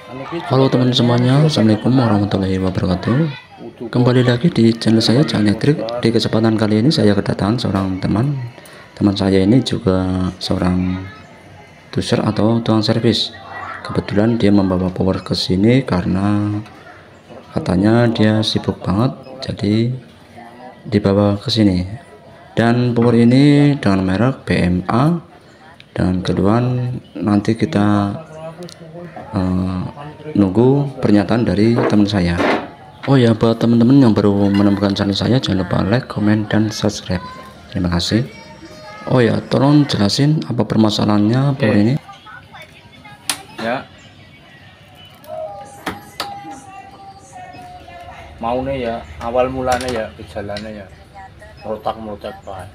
Halo teman semuanya, Assalamualaikum warahmatullahi wabarakatuh. Kembali lagi di channel saya Cak Elektrik. Di kesempatan kali ini saya kedatangan seorang teman saya ini juga seorang tuser atau tukang servis. Kebetulan dia membawa power ke sini karena katanya dia sibuk banget, jadi dibawa ke sini. Dan power ini dengan merek BMA, dan keduaan nanti kita nunggu pernyataan dari teman saya. Oh ya, buat teman-teman yang baru menemukan channel saya, jangan lupa like, comment, dan subscribe. Terima kasih. Oh ya, tolong jelasin apa permasalahannya power ini. Ya, mau nih ya, awal mulanya ya gejalanya ya protak pak,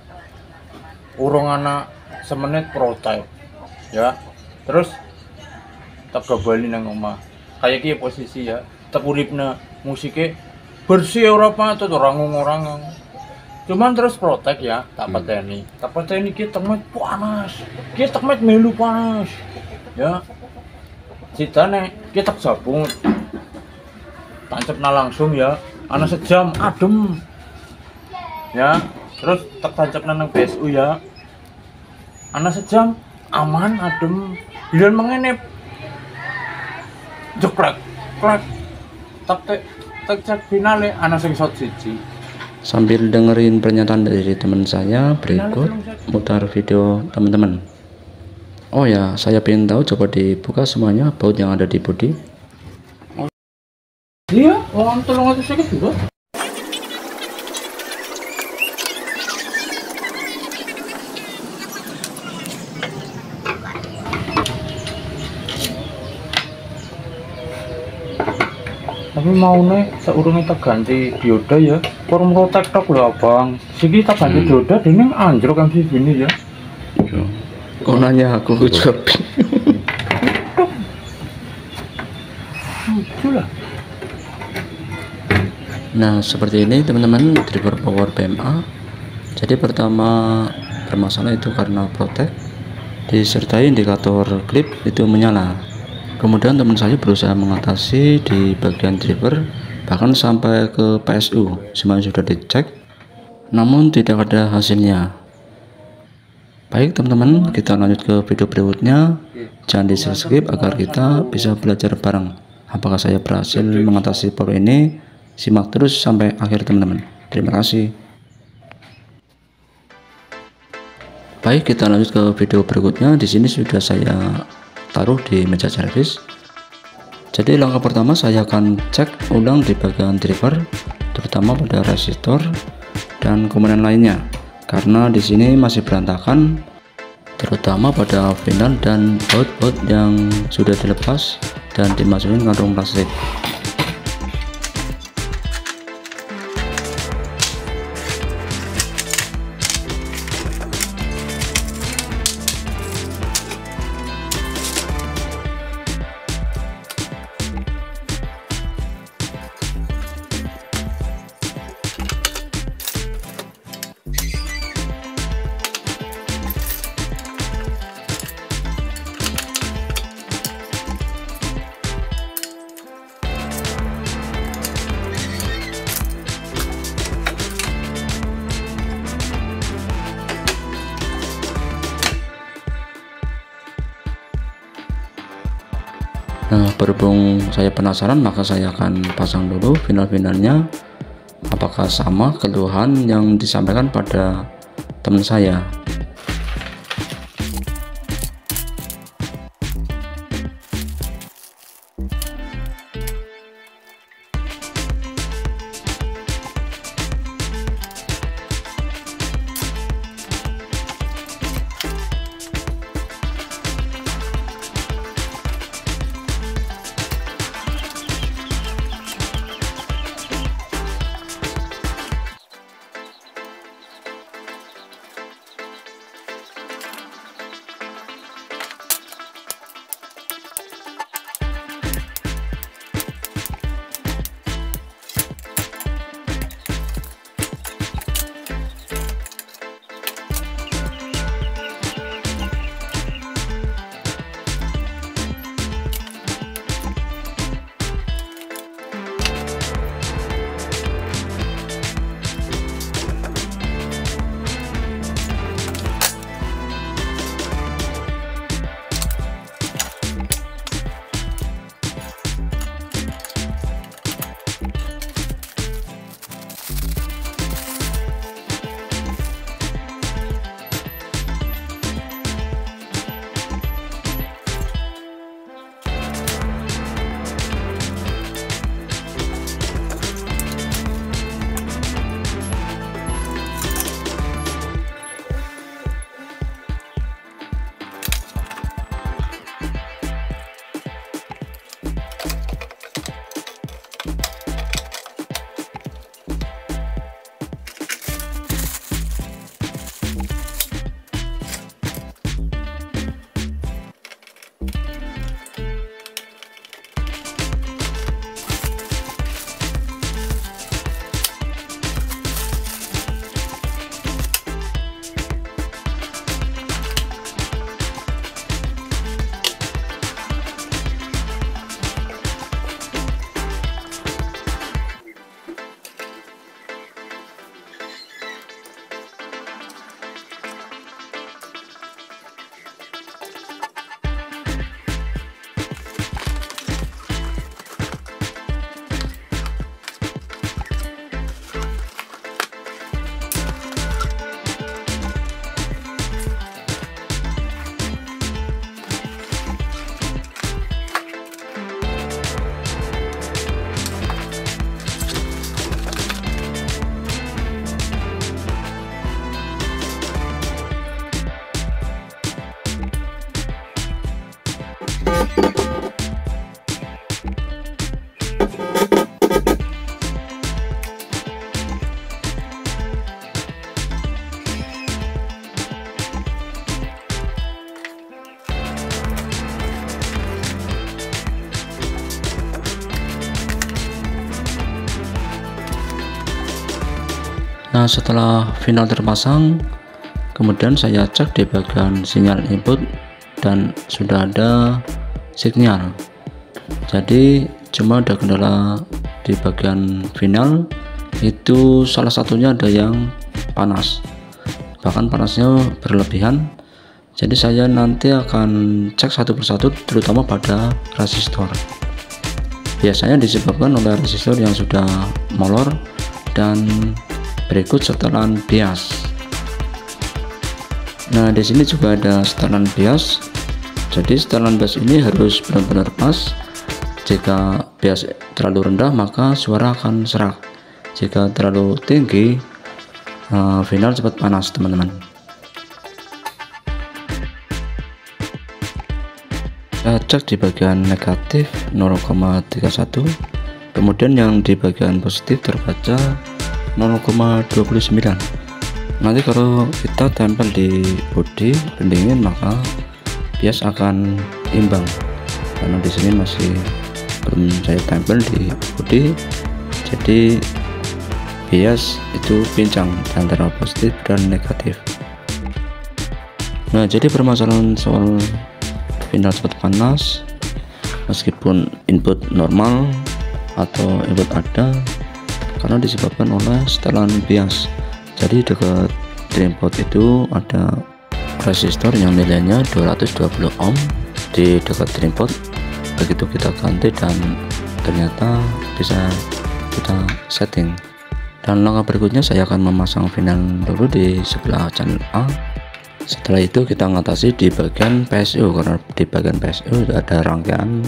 urung anak semenit protek ya, terus tak kembali nang omah kayak gini posisi ya, tak uripna musiknya bersih ora patut orang cuman terus protek ya, tak pateni kita temet panas, kita temet melu panas ya, sidane kita sabun tancapna langsung ya, ana sejam adem ya, terus tak tancapna nang BSU ya, ana sejam aman adem, bilang mengenep jeprek klek tak cek finale ana sing shot siji. Sambil dengerin pernyataan dari teman saya, berikut mutar video teman-teman. Oh ya, saya pengen tahu, coba dibuka semuanya baut yang ada di bodi. Iya, orang tolong aja sakit juga. Tapi mau nih seurungnya tak ganti dioda ya, kurang protek tok lho abang. Siki tak ganti dioda, ini anjlok kan sih gini ya. Kok nanya aku jawab. Itulah. Nah, seperti ini teman-teman driver power BMA. Jadi pertama bermasalah itu karena protek disertai indikator klip itu menyala. Kemudian teman saya berusaha mengatasi di bagian driver, bahkan sampai ke PSU, semuanya sudah dicek, namun tidak ada hasilnya. Baik teman-teman, kita lanjut ke video berikutnya. Jangan di skip agar kita bisa belajar bareng apakah saya berhasil mengatasi power ini. Simak terus sampai akhir teman-teman. Terima kasih. Baik, kita lanjut ke video berikutnya. Di sini sudah saya taruh di meja servis. Jadi langkah pertama saya akan cek ulang di bagian driver, terutama pada resistor dan komponen lainnya, karena di sini masih berantakan, terutama pada final dan baut-baut yang sudah dilepas dan dimasukin kantong plastik. Nah, berhubung saya penasaran, maka saya akan pasang dulu final-finalnya apakah sama keluhan yang disampaikan pada teman saya. Nah, setelah final terpasang, kemudian saya cek di bagian sinyal input dan sudah ada sinyal. Jadi cuma ada kendala di bagian final, itu salah satunya ada yang panas, bahkan panasnya berlebihan. Jadi saya nanti akan cek satu persatu, terutama pada resistor. Biasanya disebabkan oleh resistor yang sudah molor dan berikut setelan bias. Nah, di sini juga ada setelan bias. Jadi setelan bias ini harus benar-benar pas. Jika bias terlalu rendah maka suara akan serak. Jika terlalu tinggi, final cepat panas, teman-teman. Saya cek di bagian negatif 0,31, kemudian yang di bagian positif terbaca 0,29. Nanti kalau kita tempel di bodi pendingin maka bias akan imbang, karena di sini masih belum saya tempel di bodi, jadi bias itu pincang antara positif dan negatif. Nah, jadi permasalahan soal final cepat panas meskipun input normal atau input ada, karena disebabkan oleh setelan bias. Jadi dekat drainport itu ada resistor yang nilainya 220 ohm di dekat drainport. Begitu kita ganti dan ternyata bisa kita setting. Dan langkah berikutnya saya akan memasang final dulu di sebelah channel A. Setelah itu kita mengatasi di bagian PSU, karena di bagian PSU ada rangkaian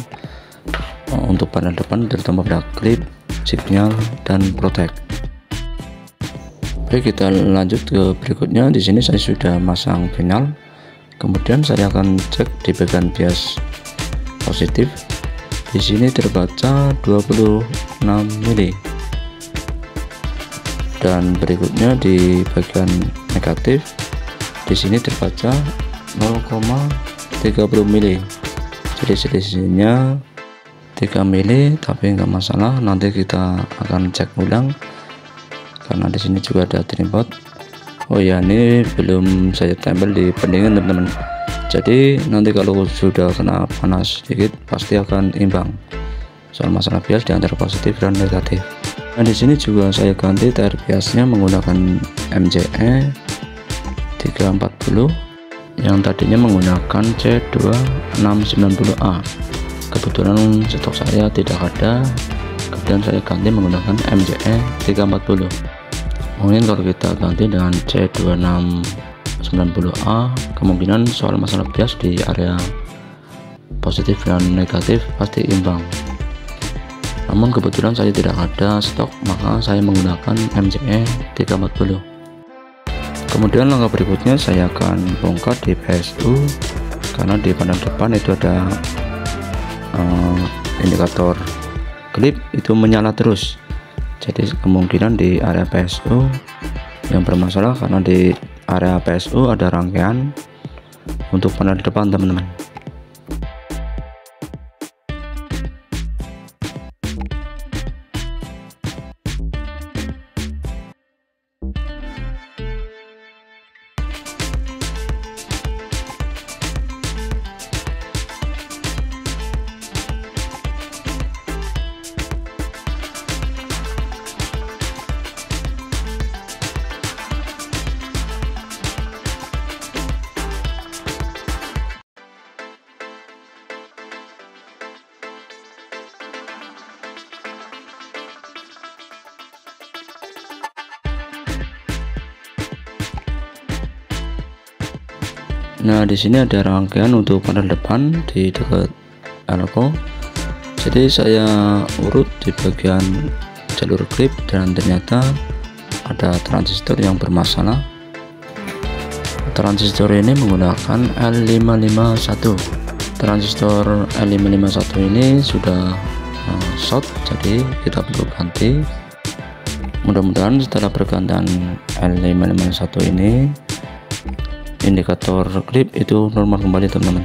untuk panel depan, terutama pada klip, signal, dan protect. Oke, kita lanjut ke berikutnya. Di sini saya sudah masang final, kemudian saya akan cek di bagian bias positif. Di sini terbaca 26 mili, dan berikutnya di bagian negatif. Di sini terbaca 0,30 mili, jadi selisihnya 3 mili, tapi enggak masalah. Nanti kita akan cek ulang karena di sini juga ada drainport. Oh ya, ini belum saya tempel di pendingin, teman-teman. Jadi nanti kalau sudah kena panas sedikit pasti akan imbang. Soal masalah bias di antara positif dan negatif. Nah, di sini juga saya ganti tayar biasnya menggunakan MJE 340 yang tadinya menggunakan C2690A. Kebetulan stok saya tidak ada, kemudian saya ganti menggunakan MJE 340. Mungkin kalau kita ganti dengan C2690A, kemungkinan soal masalah bias di area positif dan negatif pasti imbang. Namun kebetulan saya tidak ada stok, maka saya menggunakan MJE 340. Kemudian langkah berikutnya saya akan bongkar di PSU, karena di panel depan itu ada indikator klip itu menyala terus. Jadi kemungkinan di area PSU yang bermasalah, karena di area PSU ada rangkaian untuk panel depan, teman-teman. Nah, di sini ada rangkaian untuk panel depan di dekat elko. Jadi saya urut di bagian jalur klip dan ternyata ada transistor yang bermasalah. Transistor ini menggunakan L551. Transistor L551 ini sudah short, jadi kita perlu ganti. Mudah-mudahan setelah pergantian L551 ini indikator klip itu normal kembali, teman-teman.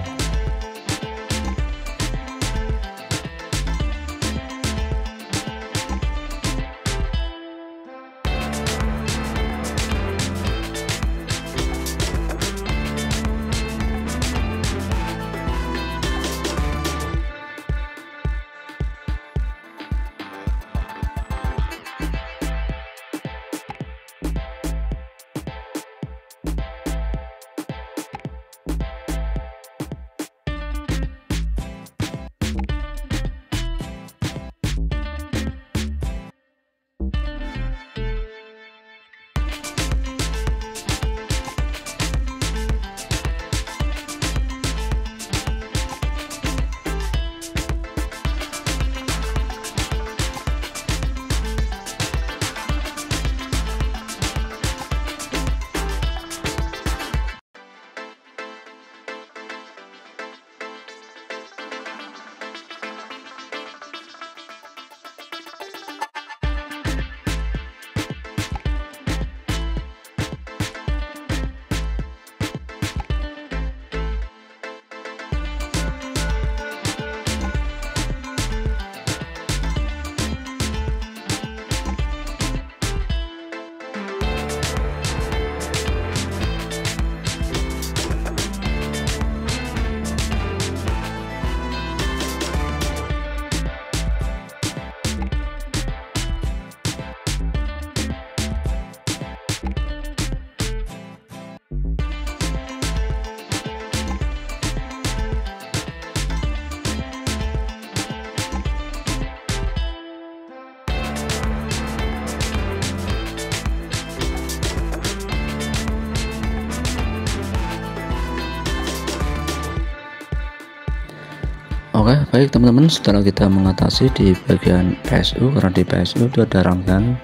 Oke, baik teman-teman, setelah kita mengatasi di bagian PSU, karena di PSU itu ada rangkaian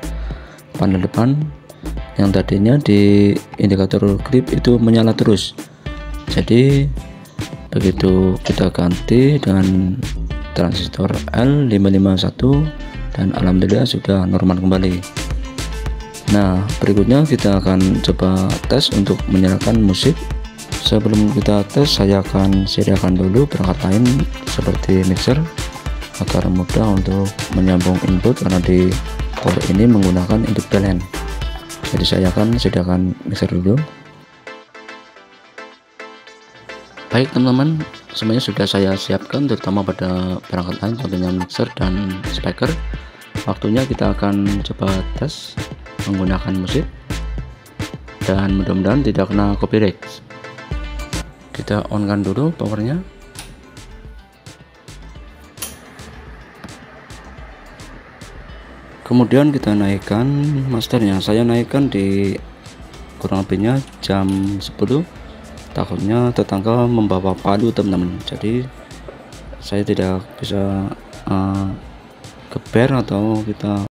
panel depan yang tadinya di indikator grip itu menyala terus. Jadi begitu kita ganti dengan transistor L551 dan alhamdulillah sudah normal kembali. Nah, berikutnya kita akan coba tes untuk menyalakan musik. Sebelum kita tes, saya akan sediakan dulu perangkat lain seperti mixer agar mudah untuk menyambung input, karena di port ini menggunakan input PLN. Jadi saya akan sediakan mixer dulu. Baik teman-teman, semuanya sudah saya siapkan, terutama pada perangkat lain contohnya mixer dan speaker. Waktunya kita akan coba tes menggunakan musik dan mudah-mudahan tidak kena copyright. Kita on kan dulu powernya. Kemudian kita naikkan masternya. Saya naikkan di kurang lebihnya jam 10, takutnya tetangga membawa palu teman-teman, jadi saya tidak bisa geber atau kita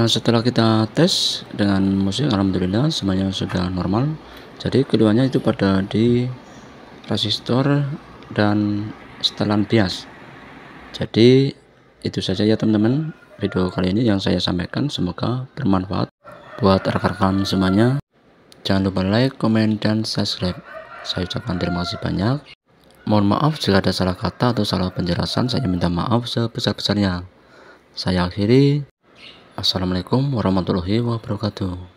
Nah, setelah kita tes dengan musik, alhamdulillah semuanya sudah normal. Jadi keduanya itu pada di resistor dan setelan bias. Jadi itu saja ya teman-teman, video kali ini yang saya sampaikan, semoga bermanfaat buat rekan-rekan semuanya. Jangan lupa like, komen, dan subscribe. Saya ucapkan terima kasih banyak. Mohon maaf jika ada salah kata atau salah penjelasan, saya minta maaf sebesar-besarnya. Saya akhiri. Assalamualaikum warahmatullahi wabarakatuh.